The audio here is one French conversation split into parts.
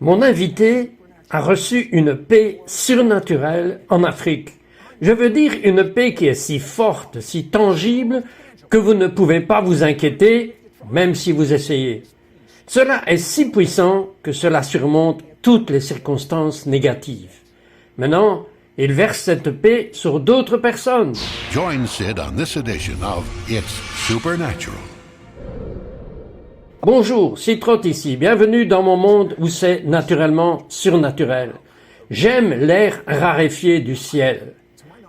Mon invité a reçu une paix surnaturelle en Afrique. Je veux dire une paix qui est si forte, si tangible, que vous ne pouvez pas vous inquiéter, même si vous essayez. Cela est si puissant que cela surmonte toutes les circonstances négatives. Maintenant, il verse cette paix sur d'autres personnes. Join Sid on this edition of It's Supernatural. Bonjour, Sid Trott ici. Bienvenue dans mon monde où c'est naturellement surnaturel. J'aime l'air raréfié du ciel.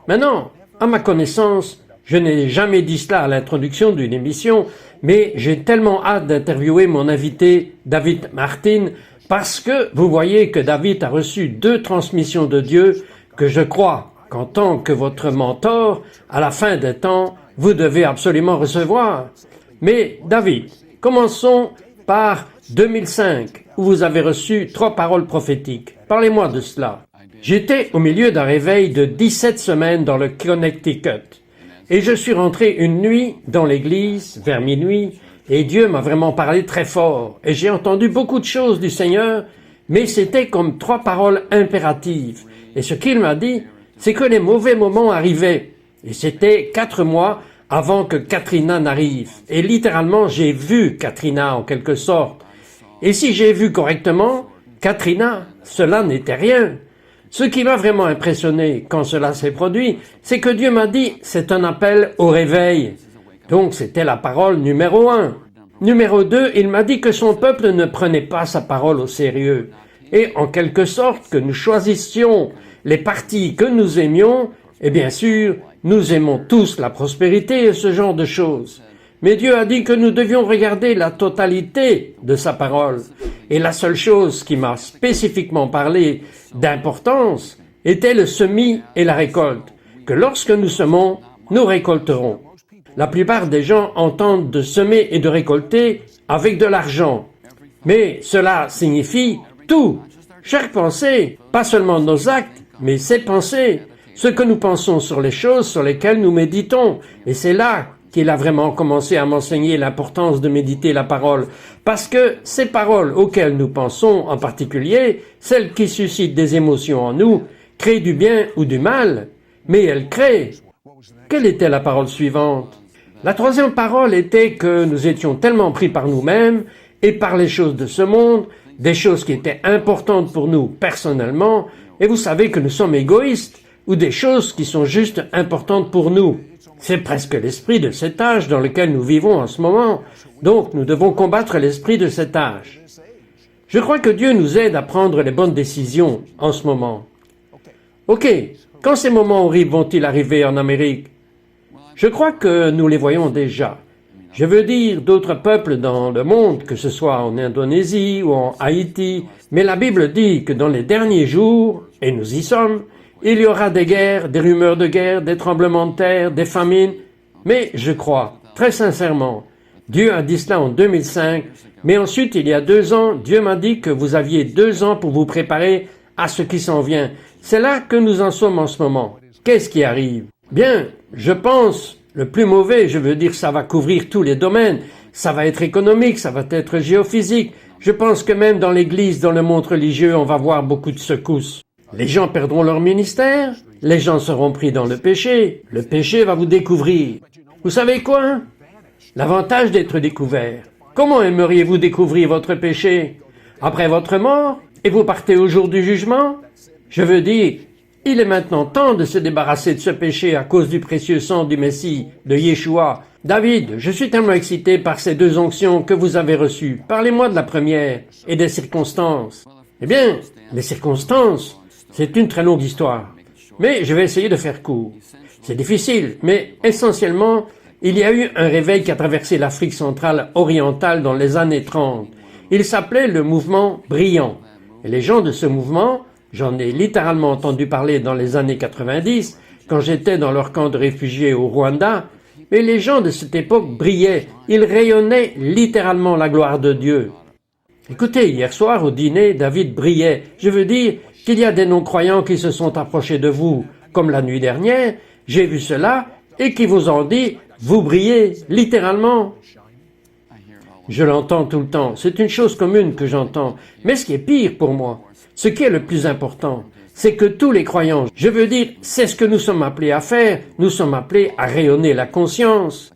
Maintenant, à ma connaissance, je n'ai jamais dit cela à l'introduction d'une émission, mais j'ai tellement hâte d'interviewer mon invité David Martin parce que vous voyez que David a reçu 2 transmissions de Dieu que je crois qu'en tant que votre mentor, à la fin des temps, vous devez absolument recevoir. Mais David, commençons par 2005, où vous avez reçu 3 paroles prophétiques. Parlez-moi de cela. J'étais au milieu d'un réveil de 17 semaines dans le Connecticut. Et je suis rentré une nuit dans l'église, vers minuit, et Dieu m'a vraiment parlé très fort. Et j'ai entendu beaucoup de choses du Seigneur, mais c'était comme 3 paroles impératives. Et ce qu'il m'a dit, c'est que les mauvais moments arrivaient. Et c'était 4 mois avant que Katrina n'arrive. Et littéralement, j'ai vu Katrina en quelque sorte. Et si j'ai vu correctement, Katrina, cela n'était rien. Ce qui m'a vraiment impressionné quand cela s'est produit, c'est que Dieu m'a dit, c'est un appel au réveil. Donc c'était la parole numéro 1. Numéro 2, il m'a dit que son peuple ne prenait pas sa parole au sérieux. Et en quelque sorte que nous choisissions les partis que nous aimions, et bien sûr, nous aimons tous la prospérité et ce genre de choses. Mais Dieu a dit que nous devions regarder la totalité de sa parole. Et la seule chose qui m'a spécifiquement parlé d'importance était le semis et la récolte. Que lorsque nous semons, nous récolterons. La plupart des gens entendent de semer et de récolter avec de l'argent. Mais cela signifie tout. Chaque pensée, pas seulement nos actes, mais ses pensées. Ce que nous pensons sur les choses sur lesquelles nous méditons. Et c'est là qu'il a vraiment commencé à m'enseigner l'importance de méditer la parole. Parce que ces paroles auxquelles nous pensons en particulier, celles qui suscitent des émotions en nous, créent du bien ou du mal, mais elles créent. Quelle était la parole suivante? La 3e parole était que nous étions tellement pris par nous-mêmes et par les choses de ce monde, des choses qui étaient importantes pour nous personnellement, et vous savez que nous sommes égoïstes, ou des choses qui sont juste importantes pour nous. C'est presque l'esprit de cet âge dans lequel nous vivons en ce moment, donc nous devons combattre l'esprit de cet âge. Je crois que Dieu nous aide à prendre les bonnes décisions en ce moment. Ok, quand ces moments horribles vont-ils arriver en Amérique? Je crois que nous les voyons déjà. Je veux dire d'autres peuples dans le monde, que ce soit en Indonésie ou en Haïti, mais la Bible dit que dans les derniers jours, et nous y sommes, il y aura des guerres, des rumeurs de guerre, des tremblements de terre, des famines. Mais je crois, très sincèrement, Dieu a dit cela en 2005, mais ensuite, il y a 2 ans, Dieu m'a dit que vous aviez 2 ans pour vous préparer à ce qui s'en vient. C'est là que nous en sommes en ce moment. Qu'est-ce qui arrive? Bien, je pense, le plus mauvais, je veux dire, ça va couvrir tous les domaines. Ça va être économique, ça va être géophysique. Je pense que même dans l'Église, dans le monde religieux, on va voir beaucoup de secousses. Les gens perdront leur ministère, les gens seront pris dans le péché va vous découvrir. Vous savez quoi? L'avantage d'être découvert. Comment aimeriez-vous découvrir votre péché? Après votre mort? Et vous partez au jour du jugement? Je veux dire, il est maintenant temps de se débarrasser de ce péché à cause du précieux sang du Messie, de Yeshua. David, je suis tellement excité par ces 2 onctions que vous avez reçues. Parlez-moi de la première et des circonstances. Eh bien, les circonstances, c'est une très longue histoire. Mais je vais essayer de faire court. C'est difficile, mais essentiellement, il y a eu un réveil qui a traversé l'Afrique centrale orientale dans les années 30. Il s'appelait le mouvement brillant. Et les gens de ce mouvement, j'en ai littéralement entendu parler dans les années 90, quand j'étais dans leur camp de réfugiés au Rwanda, mais les gens de cette époque brillaient, ils rayonnaient littéralement la gloire de Dieu. Écoutez, hier soir au dîner, David brillait. Je veux dire qu'il y a des non-croyants qui se sont approchés de vous, comme la nuit dernière, j'ai vu cela, et qui vous ont dit, vous brillez, littéralement. Je l'entends tout le temps. C'est une chose commune que j'entends. Mais ce qui est pire pour moi, ce qui est le plus important, c'est que tous les croyants, je veux dire, c'est ce que nous sommes appelés à faire. Nous sommes appelés à rayonner la conscience.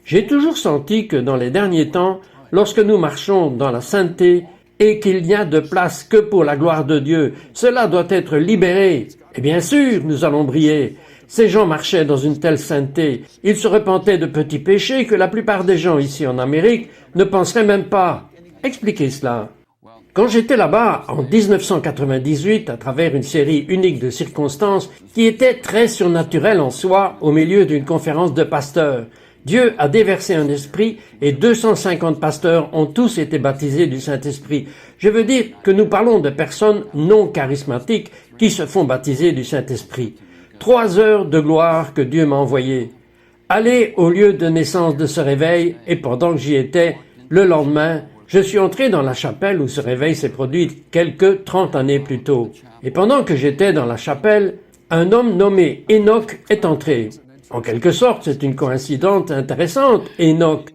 J'ai toujours senti que dans les derniers temps, lorsque nous marchons dans la sainteté et qu'il n'y a de place que pour la gloire de Dieu, cela doit être libéré. Et bien sûr, nous allons briller. Ces gens marchaient dans une telle sainteté. Ils se repentaient de petits péchés que la plupart des gens ici en Amérique ne penseraient même pas. Expliquez cela. Quand j'étais là-bas, en 1998, à travers une série unique de circonstances qui était très surnaturelle en soi, au milieu d'une conférence de pasteurs, Dieu a déversé un esprit et 250 pasteurs ont tous été baptisés du Saint-Esprit. Je veux dire que nous parlons de personnes non charismatiques qui se font baptiser du Saint-Esprit. 3 heures de gloire que Dieu m'a envoyées. Aller au lieu de naissance de ce réveil et pendant que j'y étais, le lendemain, je suis entré dans la chapelle où ce réveil s'est produit quelques 30 années plus tôt. Et pendant que j'étais dans la chapelle, un homme nommé Enoch est entré. En quelque sorte, c'est une coïncidence intéressante, Enoch.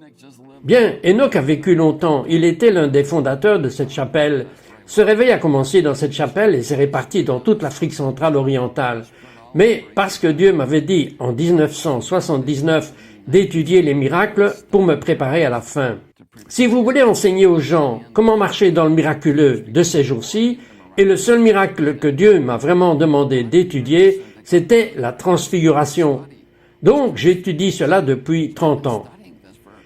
Bien, Enoch a vécu longtemps. Il était l'un des fondateurs de cette chapelle. Ce réveil a commencé dans cette chapelle et s'est réparti dans toute l'Afrique centrale orientale. Mais parce que Dieu m'avait dit en 1979 d'étudier les miracles pour me préparer à la fin. Si vous voulez enseigner aux gens comment marcher dans le miraculeux de ces jours-ci, et le seul miracle que Dieu m'a vraiment demandé d'étudier, c'était la transfiguration. Donc, j'étudie cela depuis 30 ans.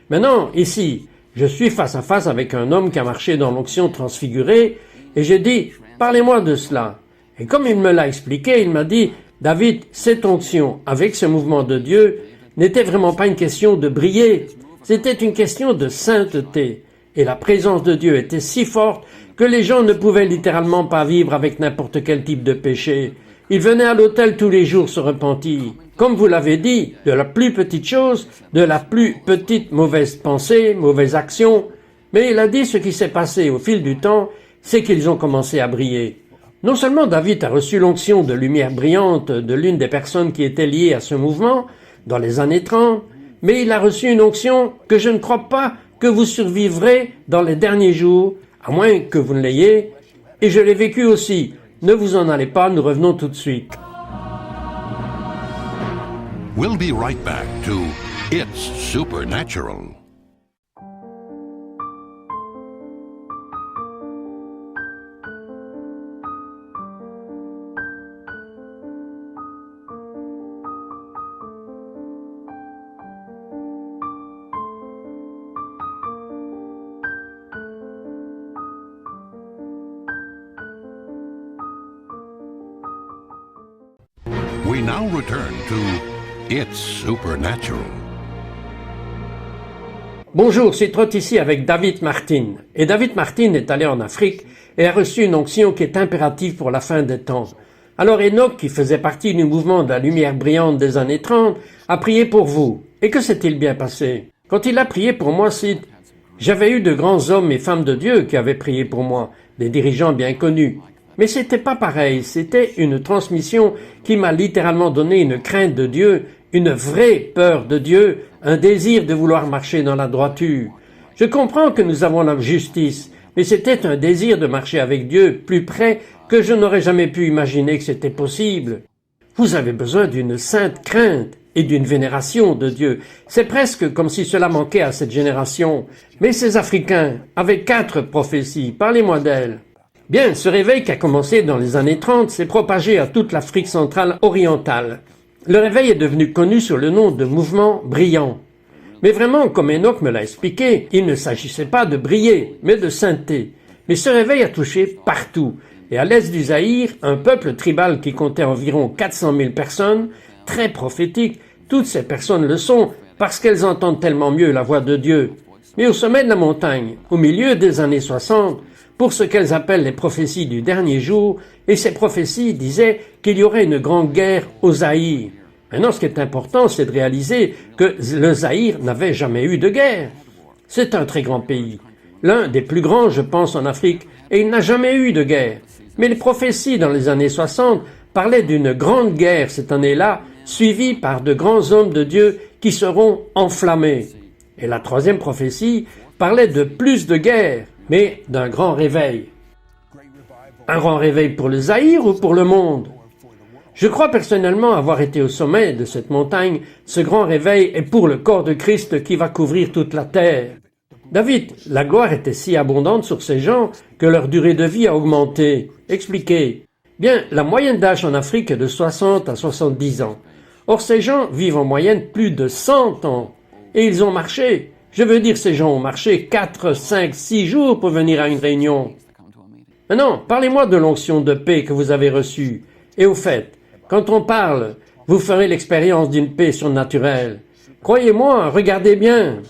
Maintenant, ici, je suis face à face avec un homme qui a marché dans l'onction transfigurée, et j'ai dit, parlez-moi de cela. Et comme il me l'a expliqué, il m'a dit, David, cette onction, avec ce mouvement de Dieu, n'était vraiment pas une question de briller, c'était une question de sainteté. Et la présence de Dieu était si forte que les gens ne pouvaient littéralement pas vivre avec n'importe quel type de péché. Ils venaient à l'autel tous les jours se repentir. Comme vous l'avez dit, de la plus petite chose, de la plus petite mauvaise pensée, mauvaise action. Mais il a dit ce qui s'est passé au fil du temps, c'est qu'ils ont commencé à briller. Non seulement David a reçu l'onction de lumière brillante de l'une des personnes qui étaient liées à ce mouvement, dans les années 30, mais il a reçu une onction que je ne crois pas que vous survivrez dans les derniers jours, à moins que vous ne l'ayez, et je l'ai vécu aussi. Ne vous en allez pas, nous revenons tout de suite. We'll be right back to It's Supernatural. We now return to It's Supernatural. Bonjour, c'est Trott ici avec David Martin. Et David Martin est allé en Afrique et a reçu une onction qui est impérative pour la fin des temps. Alors Enoch, qui faisait partie du mouvement de la lumière brillante des années 30, a prié pour vous. Et que s'est-il bien passé? Quand il a prié pour moi, j'avais eu de grands hommes et femmes de Dieu qui avaient prié pour moi, des dirigeants bien connus. Mais c'était pas pareil, c'était une transmission qui m'a littéralement donné une crainte de Dieu, une vraie peur de Dieu, un désir de vouloir marcher dans la droiture. Je comprends que nous avons la justice, mais c'était un désir de marcher avec Dieu plus près que je n'aurais jamais pu imaginer que c'était possible. Vous avez besoin d'une sainte crainte et d'une vénération de Dieu. C'est presque comme si cela manquait à cette génération. Mais ces Africains avaient 4 prophéties, parlez-moi d'elles. Bien, ce réveil qui a commencé dans les années 30 s'est propagé à toute l'Afrique centrale orientale. Le réveil est devenu connu sous le nom de mouvement brillant. Mais vraiment, comme Enoch me l'a expliqué, il ne s'agissait pas de briller, mais de sainteté. Mais ce réveil a touché partout. Et à l'est du Zaïre, un peuple tribal qui comptait environ 400 000 personnes, très prophétique, toutes ces personnes le sont parce qu'elles entendent tellement mieux la voix de Dieu. Mais au sommet de la montagne, au milieu des années 60, pour ce qu'elles appellent les prophéties du dernier jour, et ces prophéties disaient qu'il y aurait une grande guerre au Zaïre. Maintenant, ce qui est important, c'est de réaliser que le Zaïre n'avait jamais eu de guerre. C'est un très grand pays, l'un des plus grands, je pense, en Afrique, et il n'a jamais eu de guerre. Mais les prophéties dans les années 60 parlaient d'une grande guerre cette année-là, suivie par de grands hommes de Dieu qui seront enflammés. Et la troisième prophétie parlait de plus de guerre, mais d'un grand réveil. Un grand réveil pour le Zaïre ou pour le monde? Je crois personnellement avoir été au sommet de cette montagne. Ce grand réveil est pour le corps de Christ qui va couvrir toute la terre. David, la gloire était si abondante sur ces gens que leur durée de vie a augmenté. Expliquez. Bien, la moyenne d'âge en Afrique est de 60 à 70 ans. Or, ces gens vivent en moyenne plus de 100 ans. Et ils ont marché. Je veux dire, ces gens ont marché 4, 5, 6 jours pour venir à une réunion. Maintenant, parlez-moi de l'onction de paix que vous avez reçue. Et au fait, quand on parle, vous ferez l'expérience d'une paix surnaturelle. Croyez-moi, regardez bien.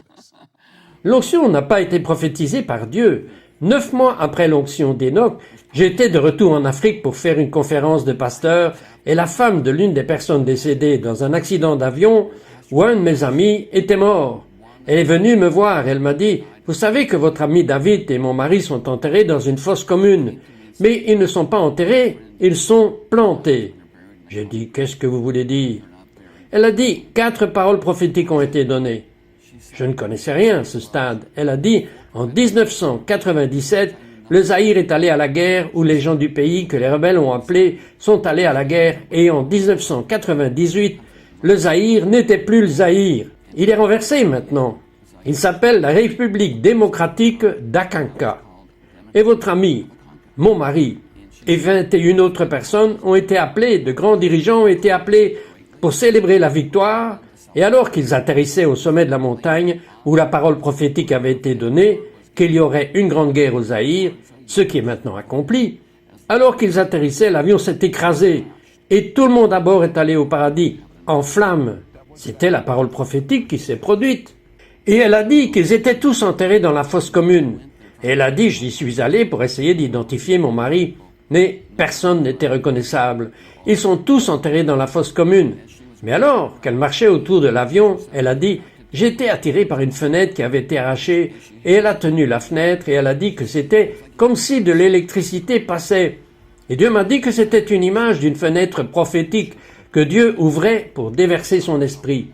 L'onction n'a pas été prophétisée par Dieu. 9 mois après l'onction d'Enoch, j'étais de retour en Afrique pour faire une conférence de pasteurs et la femme de l'une des personnes décédées dans un accident d'avion où un de mes amis était mort. Elle est venue me voir et elle m'a dit « Vous savez que votre ami David et mon mari sont enterrés dans une fosse commune, mais ils ne sont pas enterrés, ils sont plantés. » J'ai dit « Qu'est-ce que vous voulez dire ?» Elle a dit « 4 paroles prophétiques ont été données. » Je ne connaissais rien à ce stade. Elle a dit « En 1997, le Zaïre est allé à la guerre où les gens du pays que les rebelles ont appelés sont allés à la guerre et en 1998, le Zaïre n'était plus le Zaïre. Il est renversé maintenant. Il s'appelle la République démocratique d'Akanka. Et votre ami, mon mari, et 21 autres personnes ont été appelées, de grands dirigeants ont été appelés pour célébrer la victoire, et alors qu'ils atterrissaient au sommet de la montagne où la parole prophétique avait été donnée, qu'il y aurait une grande guerre au Zaïre, ce qui est maintenant accompli, alors qu'ils atterrissaient, l'avion s'est écrasé, et tout le monde à bord est allé au paradis, en flammes. C'était la parole prophétique qui s'est produite. Et elle a dit qu'ils étaient tous enterrés dans la fosse commune. Et elle a dit, j'y suis allé pour essayer d'identifier mon mari, mais personne n'était reconnaissable. Ils sont tous enterrés dans la fosse commune. Mais alors qu'elle marchait autour de l'avion, elle a dit, j'ai été attirée par une fenêtre qui avait été arrachée, et elle a tenu la fenêtre et elle a dit que c'était comme si de l'électricité passait. Et Dieu m'a dit que c'était une image d'une fenêtre prophétique que Dieu ouvrait pour déverser son esprit.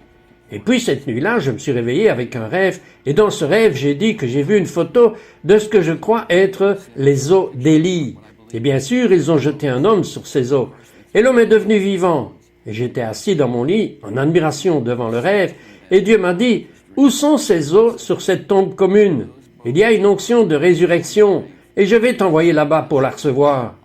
Et puis cette nuit-là, je me suis réveillé avec un rêve, et dans ce rêve, j'ai dit que j'ai vu une photo de ce que je crois être les os d'Élie. Et bien sûr, ils ont jeté un homme sur ces os, et l'homme est devenu vivant. Et j'étais assis dans mon lit, en admiration devant le rêve, et Dieu m'a dit, où sont ces os sur cette tombe commune? Il y a une onction de résurrection, et je vais t'envoyer là-bas pour la recevoir.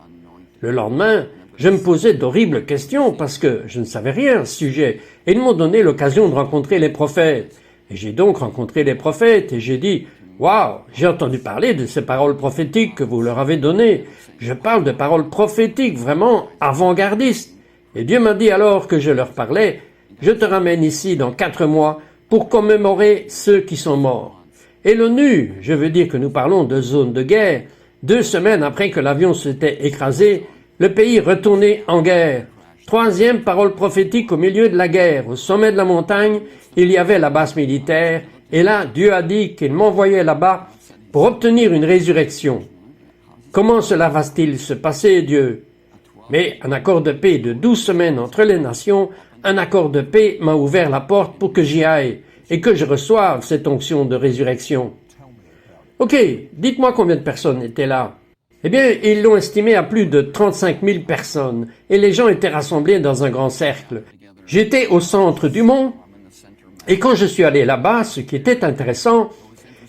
Le lendemain, je me posais d'horribles questions parce que je ne savais rien à ce sujet, et ils m'ont donné l'occasion de rencontrer les prophètes. Et j'ai donc rencontré les prophètes, et j'ai dit, waouh, j'ai entendu parler de ces paroles prophétiques que vous leur avez données. Je parle de paroles prophétiques vraiment avant-gardistes. Et Dieu m'a dit alors que je leur parlais, je te ramène ici dans 4 mois pour commémorer ceux qui sont morts. Et l'ONU, je veux dire que nous parlons de zone de guerre, 2 semaines après que l'avion s'était écrasé, le pays retourné en guerre. 3e parole prophétique au milieu de la guerre. Au sommet de la montagne, il y avait la base militaire, et là, Dieu a dit qu'il m'envoyait là-bas pour obtenir une résurrection. Comment cela va-t-il se passer, Dieu? Mais un accord de paix de 12 semaines entre les nations, un accord de paix m'a ouvert la porte pour que j'y aille et que je reçoive cette onction de résurrection. Ok, dites-moi combien de personnes étaient là. Eh bien, ils l'ont estimé à plus de 35 000 personnes, et les gens étaient rassemblés dans un grand cercle. J'étais au centre du mont, et quand je suis allé là-bas, ce qui était intéressant,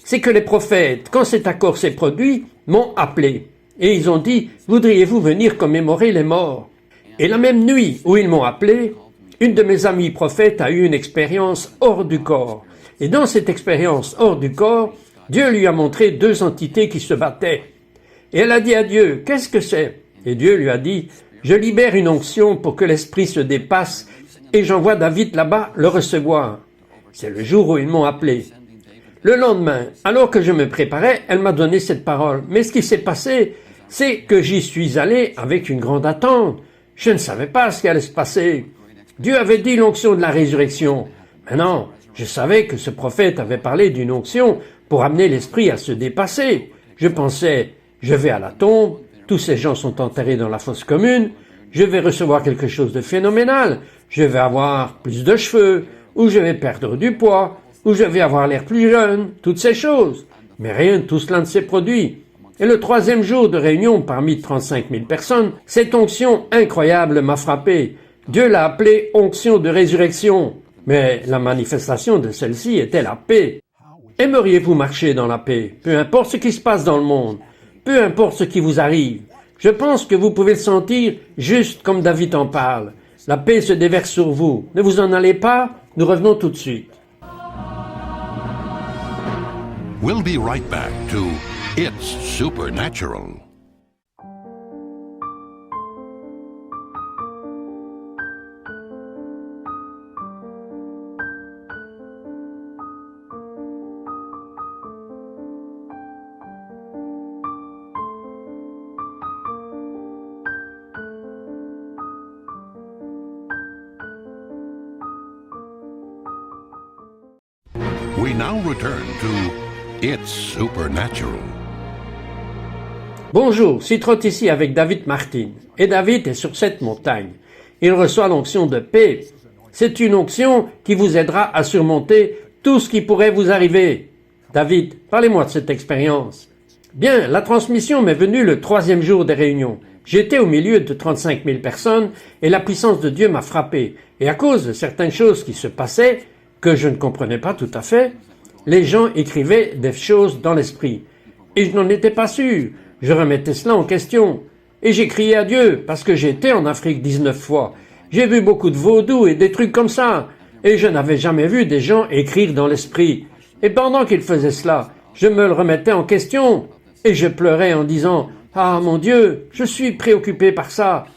c'est que les prophètes, quand cet accord s'est produit, m'ont appelé. Et ils ont dit, voudriez-vous venir commémorer les morts? Et la même nuit où ils m'ont appelé, une de mes amies prophètes a eu une expérience hors du corps. Et dans cette expérience hors du corps, Dieu lui a montré 2 entités qui se battaient. Et elle a dit à Dieu, qu'est-ce que c'est? Et Dieu lui a dit, je libère une onction pour que l'esprit se dépasse et j'envoie David là-bas le recevoir. C'est le jour où ils m'ont appelé. Le lendemain, alors que je me préparais, elle m'a donné cette parole. Mais ce qui s'est passé, c'est que j'y suis allé avec une grande attente. Je ne savais pas ce qui allait se passer. Dieu avait dit l'onction de la résurrection. Maintenant, je savais que ce prophète avait parlé d'une onction pour amener l'esprit à se dépasser. Je pensais, je vais à la tombe, tous ces gens sont enterrés dans la fosse commune, je vais recevoir quelque chose de phénoménal, je vais avoir plus de cheveux, ou je vais perdre du poids, ou je vais avoir l'air plus jeune, toutes ces choses. Mais rien de tout cela ne s'est produit. Et le troisième jour de réunion parmi 35 000 personnes, cette onction incroyable m'a frappé. Dieu l'a appelée onction de résurrection. Mais la manifestation de celle-ci était la paix. Aimeriez-vous marcher dans la paix, peu importe ce qui se passe dans le monde, peu importe ce qui vous arrive? Je pense que vous pouvez le sentir juste comme David en parle. La paix se déverse sur vous. Ne vous en allez pas, nous revenons tout de suite. We'll be right back to It's Supernatural. We now return to It's Supernatural. Bonjour, Citrotte ici avec David Martin. Et David est sur cette montagne. Il reçoit l'onction de paix. C'est une onction qui vous aidera à surmonter tout ce qui pourrait vous arriver. David, parlez-moi de cette expérience. Bien, la transmission m'est venue le troisième jour des réunions. J'étais au milieu de 35 000 personnes et la puissance de Dieu m'a frappé. Et à cause de certaines choses qui se passaient, que je ne comprenais pas tout à fait, les gens écrivaient des choses dans l'esprit. Et je n'en étais pas sûr. Je remettais cela en question. Et j'ai crié à Dieu, parce que j'étais en Afrique 19 fois. J'ai vu beaucoup de vaudou et des trucs comme ça. Et je n'avais jamais vu des gens écrire dans l'esprit. Et pendant qu'ils faisaient cela, je me le remettais en question. Et je pleurais en disant, « Ah, mon Dieu, je suis préoccupé par ça. »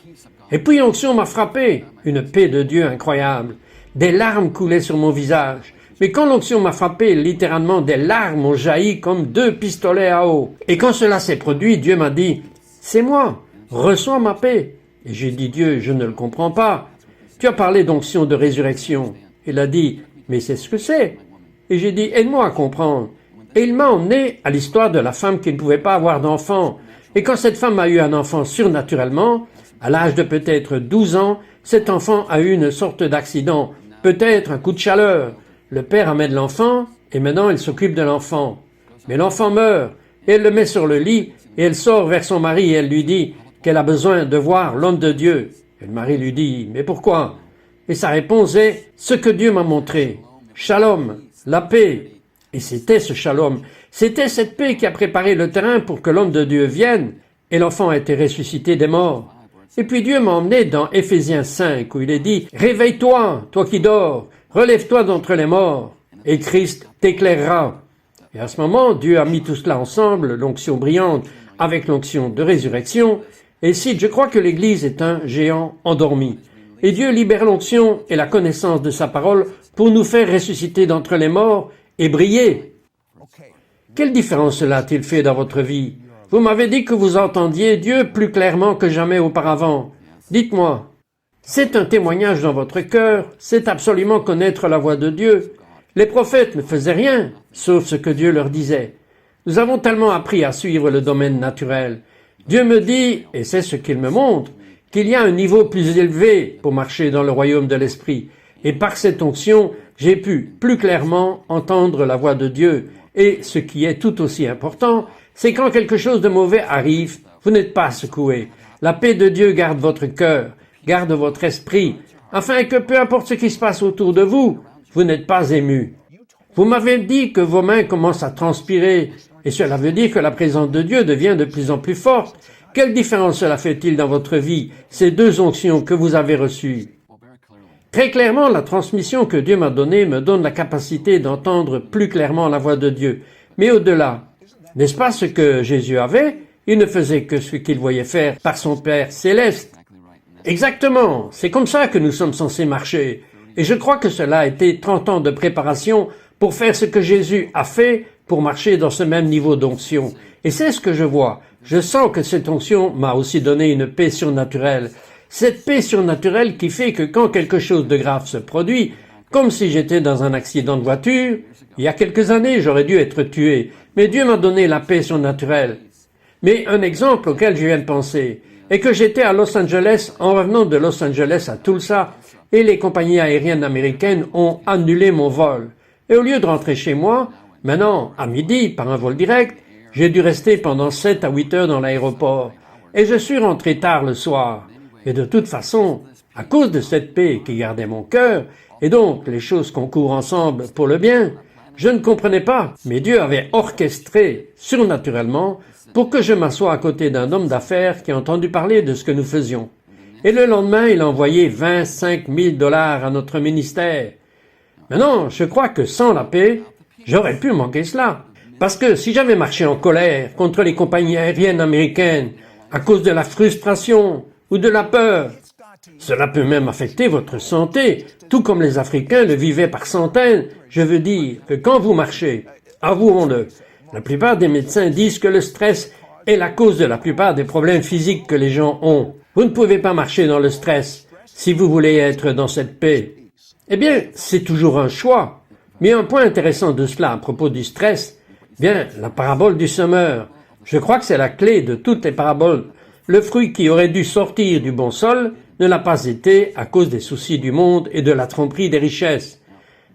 Et puis l'onction m'a frappé, une paix de Dieu incroyable. Des larmes coulaient sur mon visage. Mais quand l'onction m'a frappé, littéralement, des larmes ont jailli comme deux pistolets à eau. Et quand cela s'est produit, Dieu m'a dit, « C'est moi, reçois ma paix. » Et j'ai dit, « Dieu, je ne le comprends pas. Tu as parlé d'onction de résurrection. » Il a dit, « Mais c'est ce que c'est. » Et j'ai dit, « Aide-moi à comprendre. » Et il m'a emmené à l'histoire de la femme qui ne pouvait pas avoir d'enfant. Et quand cette femme a eu un enfant surnaturellement, à l'âge de peut-être 12 ans, cet enfant a eu une sorte d'accident, peut-être un coup de chaleur. Le père amène l'enfant, et maintenant il s'occupe de l'enfant. Mais l'enfant meurt, et elle le met sur le lit, et elle sort vers son mari, et elle lui dit qu'elle a besoin de voir l'homme de Dieu. Et le mari lui dit, « Mais pourquoi ?» Et sa réponse est, « Ce que Dieu m'a montré. Shalom, la paix. » Et c'était ce shalom, c'était cette paix qui a préparé le terrain pour que l'homme de Dieu vienne, et l'enfant a été ressuscité des morts. Et puis Dieu m'a emmené dans Éphésiens 5, où il est dit, « Réveille-toi, toi qui dors, relève-toi d'entre les morts, et Christ t'éclairera. » Et à ce moment, Dieu a mis tout cela ensemble, l'onction brillante avec l'onction de résurrection, et ici, je crois que l'Église est un géant endormi. Et Dieu libère l'onction et la connaissance de sa parole pour nous faire ressusciter d'entre les morts et briller. Quelle différence cela a-t-il fait dans votre vie? Vous m'avez dit que vous entendiez Dieu plus clairement que jamais auparavant. Dites-moi, c'est un témoignage dans votre cœur, c'est absolument connaître la voix de Dieu. Les prophètes ne faisaient rien, sauf ce que Dieu leur disait. Nous avons tellement appris à suivre le domaine naturel. Dieu me dit, et c'est ce qu'il me montre, qu'il y a un niveau plus élevé pour marcher dans le royaume de l'esprit. Et par cette onction, j'ai pu plus clairement entendre la voix de Dieu. Et ce qui est tout aussi important, c'est quand quelque chose de mauvais arrive, vous n'êtes pas secoué. La paix de Dieu garde votre cœur, garde votre esprit, afin que peu importe ce qui se passe autour de vous, vous n'êtes pas ému. Vous m'avez dit que vos mains commencent à transpirer, et cela veut dire que la présence de Dieu devient de plus en plus forte. Quelle différence cela fait-il dans votre vie, ces deux onctions que vous avez reçues? Très clairement, la transmission que Dieu m'a donnée me donne la capacité d'entendre plus clairement la voix de Dieu. Mais au-delà, n'est-ce pas ce que Jésus avait? Il ne faisait que ce qu'il voyait faire par son Père céleste. Exactement, c'est comme ça que nous sommes censés marcher. Et je crois que cela a été 30 ans de préparation pour faire ce que Jésus a fait pour marcher dans ce même niveau d'onction. Et c'est ce que je vois. Je sens que cette onction m'a aussi donné une paix surnaturelle. Cette paix surnaturelle qui fait que quand quelque chose de grave se produit, comme si j'étais dans un accident de voiture, il y a quelques années j'aurais dû être tué, mais Dieu m'a donné la paix surnaturelle. Mais un exemple auquel je viens de penser est que j'étais à Los Angeles en revenant de Los Angeles à Tulsa et les compagnies aériennes américaines ont annulé mon vol. Et au lieu de rentrer chez moi, Maintenant, à midi, par un vol direct, j'ai dû rester pendant 7 à 8 heures dans l'aéroport. Et je suis rentré tard le soir. Mais de toute façon, à cause de cette paix qui gardait mon cœur, et donc les choses concourent ensemble pour le bien, je ne comprenais pas. Mais Dieu avait orchestré, surnaturellement, pour que je m'assoie à côté d'un homme d'affaires qui a entendu parler de ce que nous faisions. Et le lendemain, il a envoyé 25 000 $ à notre ministère. Maintenant, je crois que sans la paix, j'aurais pu manquer cela. Parce que si j'avais marché en colère contre les compagnies aériennes américaines à cause de la frustration ou de la peur, cela peut même affecter votre santé, tout comme les Africains le vivaient par centaines. Je veux dire que quand vous marchez, avouons-le, la plupart des médecins disent que le stress est la cause de la plupart des problèmes physiques que les gens ont. Vous ne pouvez pas marcher dans le stress si vous voulez être dans cette paix. Eh bien, c'est toujours un choix. Mais un point intéressant de cela à propos du stress, bien, la parabole du semeur. Je crois que c'est la clé de toutes les paraboles. Le fruit qui aurait dû sortir du bon sol ne l'a pas été à cause des soucis du monde et de la tromperie des richesses.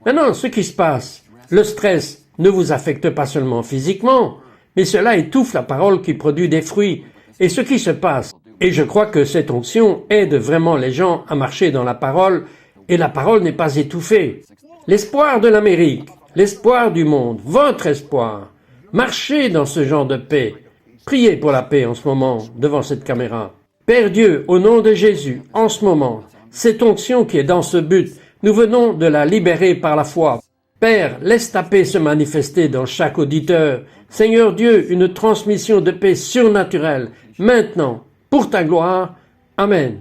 Maintenant, ce qui se passe, le stress ne vous affecte pas seulement physiquement, mais cela étouffe la parole qui produit des fruits. Et ce qui se passe, et je crois que cette onction aide vraiment les gens à marcher dans la parole, et la parole n'est pas étouffée. L'espoir de l'Amérique, l'espoir du monde, votre espoir, marchez dans ce genre de paix. Priez pour la paix en ce moment devant cette caméra. Père Dieu, au nom de Jésus, en ce moment, cette onction qui est dans ce but, nous venons de la libérer par la foi. Père, laisse ta paix se manifester dans chaque auditeur. Seigneur Dieu, une transmission de paix surnaturelle, maintenant, pour ta gloire. Amen.